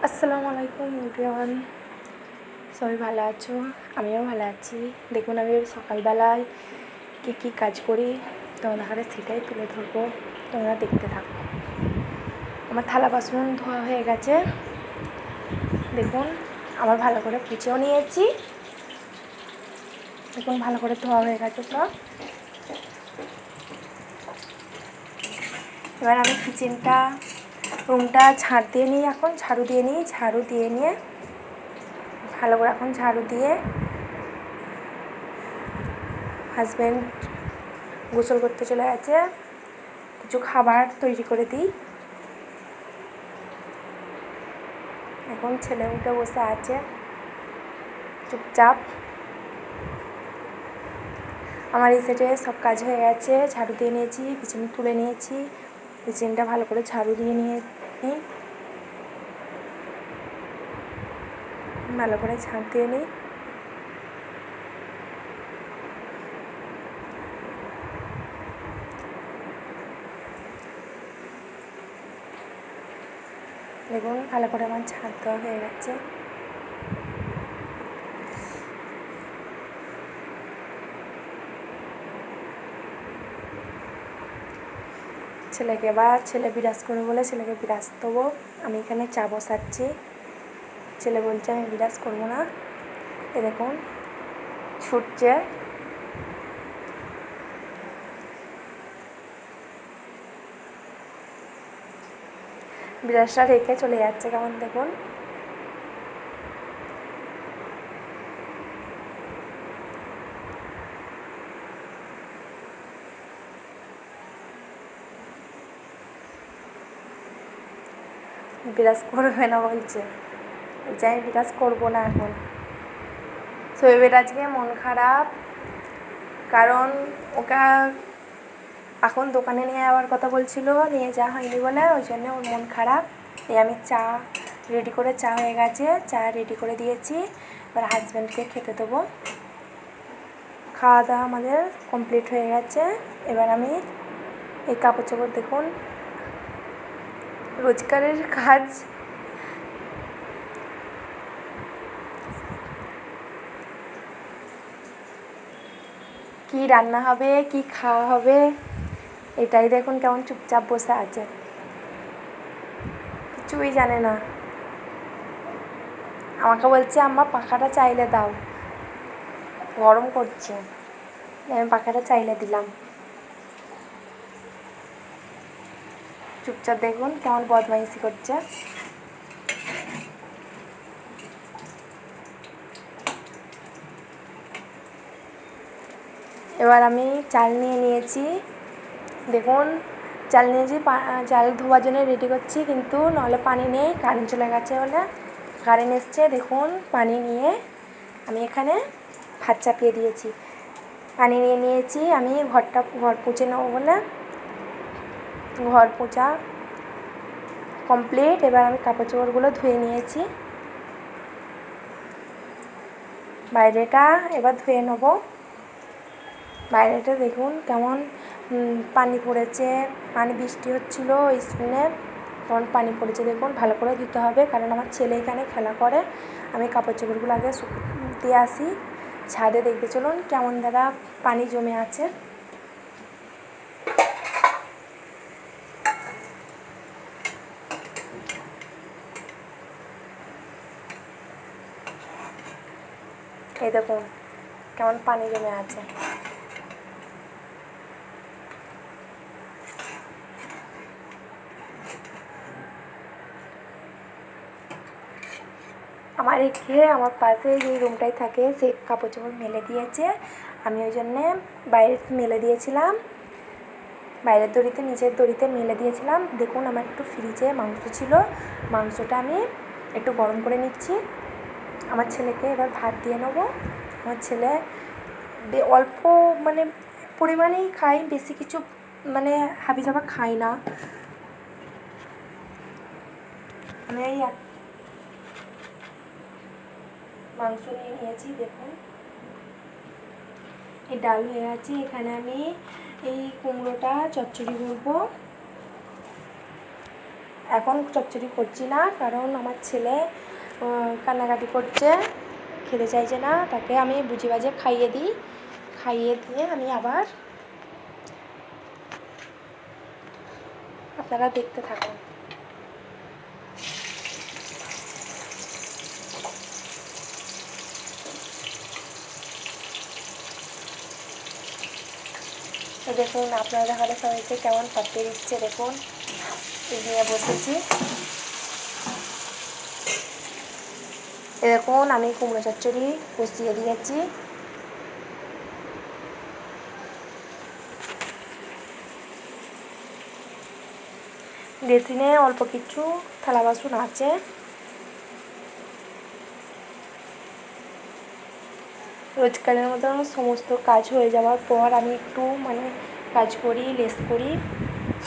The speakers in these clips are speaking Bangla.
আসসালামু আলাইকুম এভরিওয়ান, সবাই ভালো আছো? আমিও ভালো আছি। দেখুন আমি সকালবেলায় কী কাজ করি তোমাদের হাতে সেটাই তুলে ধরবো, তোমরা দেখতে থাকো। আমার থালা বাসন ধোয়া হয়ে গেছে, দেখুন আমার ভালো করে পুছেও নিয়েছি। দেখুন ভালো করে ধোয়া হয়ে গেছে সব। এবার আমি কিচেনটা রুমটা ঝাড় দিয়ে নিই, এখন ঝাড়ু দিয়ে নিই। ঝাড়ু দিয়ে নিয়ে ভালো করে এখন ঝাড়ু দিয়ে হাজব্যান্ড গোসল করতে চলে গেছে, কিছু খাবার তৈরি করে দিই। এখন ছেলে উঠে বসে আছে চুপচাপ। আমার এই সাইডে সব কাজ হয়ে গেছে, ঝাড়ু দিয়ে নিয়েছি, কিচেন তুলে নিয়েছি। কিচেনটা ভালো করে ঝাড়ু দিয়ে নিয়ে নিই, ভালো করে ঝাড় দিয়ে নিই। দেখুন ভালো করে আমার ঝাড় দেওয়া হয়ে গেছে। ছেলেকে এবার ছেলে বিরাজ করবে বলে ছেলেকে বিরাজ দেবো। আমি এখানে চা বসাচ্ছি, ছেলে বলছে আমি বিরাজ করবো না। এ দেখুন ছুটছে। বিরাজটা রেখে চলে যাচ্ছে কেমন দেখুন। বিরাজ করবে না বলছে, আমি বিরাজ করবো না এখন। শোয়েবের আজকে মন খারাপ, কারণ ওকে এখন দোকানে নিয়ে যাওয়ার কথা বলছিল, নিয়ে যাওয়া হয়নি বলে ওই জন্য ওর মন খারাপ। এই আমি চা রেডি করে, চা হয়ে গেছে, চা রেডি করে দিয়েছি। এবার হাজব্যান্ডকে খেতে দেবো। খাওয়া দাওয়া আমাদের কমপ্লিট হয়ে গেছে। এবার আমি এই কাপড় চোপড় দেখুন, রোজগারের কাজ। কি রান্না হবে, কি খাওয়া হবে, এটাই দেখুন কেমন চুপচাপ বসে আছে, কিছুই জানে না। আমাকে বলছে আম্মা পাখাটা চাইলে দাও, গরম করছে, আমি পাখাটা চাইলে দিলাম। চুপচাপ দেখুন কেমন বদমাইশি করছে। এবার আমি চাল নিয়ে নিয়েছি, দেখুন চাল নিয়েছি, চাল ধোয়ার জন্য রেডি করছি, কিন্তু নাহলে পানি নেই, কারেন্ট চলে গেছে বলে। কারেন্ট এসছে, দেখুন পানি নিয়ে আমি এখানে ভাত চাপিয়ে দিয়েছি। পানি নিয়ে নিয়েছি, আমি ঘর পুছে নেবো বলে ঘর পোছা কমপ্লিট। এবার আমি কাপড় চোপড়গুলো ধুয়ে নিয়েছি, বাইরেটা এবার ধুয়ে নেব। বাইরেটা দেখুন কেমন পানি পড়েছে, পানি বৃষ্টি হচ্ছিলো ওই জন্যে কেমন পানি পড়েছে দেখুন। ভালো করে ধুতে হবে, কারণ আমার ছেলে এখানে খেলা করে। আমি কাপড় চোপড়গুলো আগে দিয়ে আসি ছাদে, দেখতে চলুন কেমন দাদা পানি জমে আছে। এই দেখুন কেমন পানি জমে আছে। আমার পাশে যে রুমটাই থাকে সে কাপড় চোপড় মেলে দিয়েছে, আমি ওই জন্যে বাইরে মেলে দিয়েছিলাম, বাইরের দড়িতে নিচের দড়িতে মেলে দিয়েছিলাম। দেখুন আমার একটু ফ্রিজে মাংস ছিল, মাংসটা আমি একটু গরম করে নিচ্ছি। আমার ছেলেকে এবার ভাত দিয়ে নেবো। আমার ছেলে অল্প মানে পরিমাণেই খাই, বেশি কিছু মানে হাবিজাবা খাই না। আমি এই মাংস নিয়ে নিয়েছি, দেখুন এই ডাল হয়ে আছে। এখানে আমি এই কুমড়োটা চচ্চড়ি করবো। এখন চচ্চড়ি করছি না, কারণ আমার ছেলে কান্নাকাটি করছে, খেতে চাইছে না। তাকে আমি বুঝে বাজে খাইয়ে দিই, খাইয়ে দিয়ে আমি আবার, আপনারা দেখতে থাকুন। দেখুন আপনারা দেখালে সবাইকে কেমন পাঠিয়ে দিচ্ছে। দেখুন নিয়ে বসেছি, দেখুন আমি কুমড়ো চচ্চড়ি বসিয়ে দিয়েছি। বেসিনে অল্প কিছু থালা বাসন আছে, রোজকারের মতন সমস্ত কাজ হয়ে যাওয়ার পর আমি একটু কাজ করি, লেস করি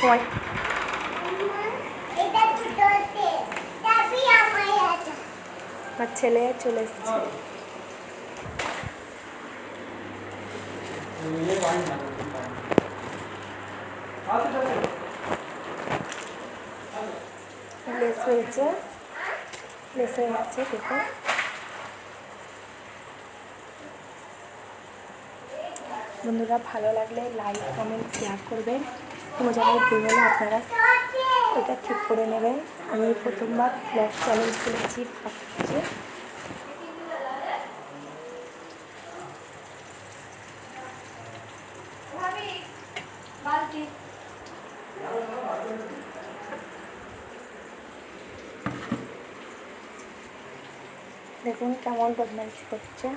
সময়। আমার ছেলে চলে এসেছে। লেস হয়েছে, লেস হয়ে যাচ্ছে। দেখুন বন্ধুরা, ভালো লাগলে লাইক কমেন্ট শেয়ার করবেন। কোনো জায়গায় ভুল হলে আপনারা এটা ঠিক করে নেবেন। আমি প্রথমবার ব্লগ চ্যালেঞ্জ করেছি, ভাবছি। দেখুন কেমন বদমাইশি করছে।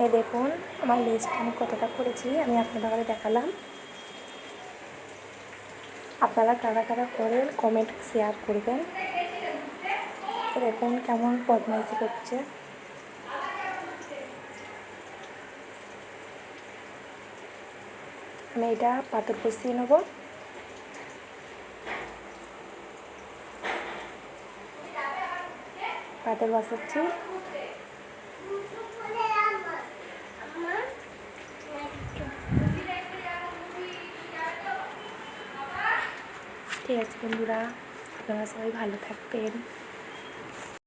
এই দেখুন আমার লিস্ট আমি কতটা করেছি, আমি আপনাদের দেখালাম। আপনারা কারা কারা করেন কমেন্ট শেয়ার করবেন। দেখুন কেমন বদমাইশি করছে। আমি এটা পাথর বসিয়ে নেব। পাথর বসাচ্ছি। ঠিক আছে বন্ধুরা, আপনারা সবাই ভালো থাকবেন।